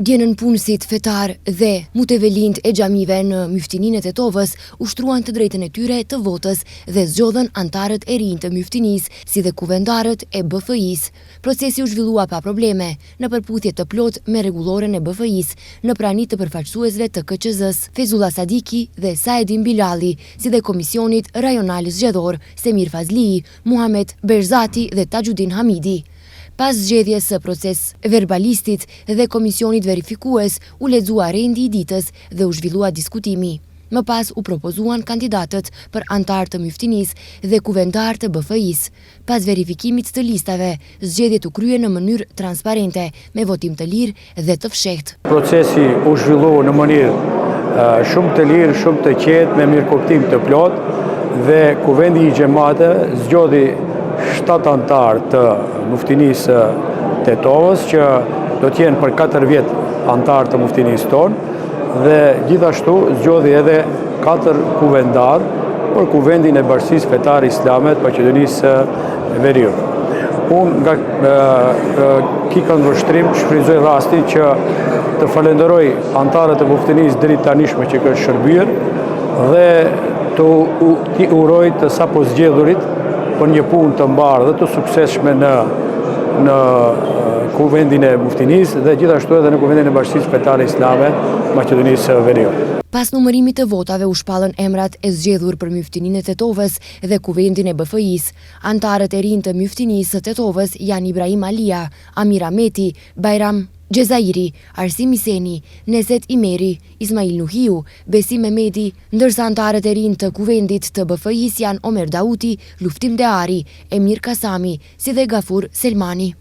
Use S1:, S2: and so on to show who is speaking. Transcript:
S1: Djenën punësit fetar dhe mutevelind e xhamive në Myftininë e Tetovës ushtruan të drejtën e tyre të votës dhe zgjodhen antarët e rinj të Myftinisë, si dhe kuvendarët e BFI-s. Procesi u zhvillua pa probleme, në përputhje të plot me rregulloren e BFI-s, në prani të përfaqësuesve të KQZ-s, Fezullah Sadiki dhe Saedin Bilali, si dhe Komisionit Rajonal Zgjedhor, Semir Fazlii, Muhamet Berzati dhe Taxhudin Hamidi. Pas zgjedhjes së proces verbalistit dhe komisionit verifikues, u lexua rendi i ditës dhe u zhvillua diskutimi. Më pas u propozuan kandidatët për antar të Myftinisë dhe kuvendar të BFI-s. Pas verifikimit të listave, zgjedhjet u krye në mënyrë transparente, me votim të lirë dhe të fshehtë.
S2: Procesi u zhvillu në mënyrë shumë të lirë, shumë të qetë, me mirëkuptim të plot, dhe kuvendi i xhamateve zgjodhi 7 antarë të Muftinisë Tetovës, që do t'jenë për 4 vjet antarë të Muftinisë tonë, dhe gjithashtu zgjodhi edhe 4 kuvendar për kuvendin e Bashkisë Fetare Islame të Maqedonisë Veriut. Unë nga këj këndvështrim shfrytëzoj rastin që të falenderoj antarët e Muftinisë deri tanishme që kanë shërbyer dhe të uroj të sapo zgjedhurit për një punë të mbarë dhe të suksesshme në kuvendin e Muftinisë dhe gjithashtu edhe në kuvendin e Bashkisë Fetare Islame Maqedonisë Veriut.
S1: Pas numërimit të votave u shpallën emrat e zgjedhur për Myftininë e Tetovës dhe kuvendin e BFI-s. Antarët e rinj të Myftinisë së Tetovës janë Ibrahim Alia, Amir Ahmeti, Bajram Gjezairi, Arsim Iseni, Nezet Imeri, Ismail Nuhiu, Besim Mehmeti, ndërsa antarët e rinj të kuvendit të BFI-s janë Omer Dauti, Luftim Deari, Emir Kasami, si dhe Gafur Selmani.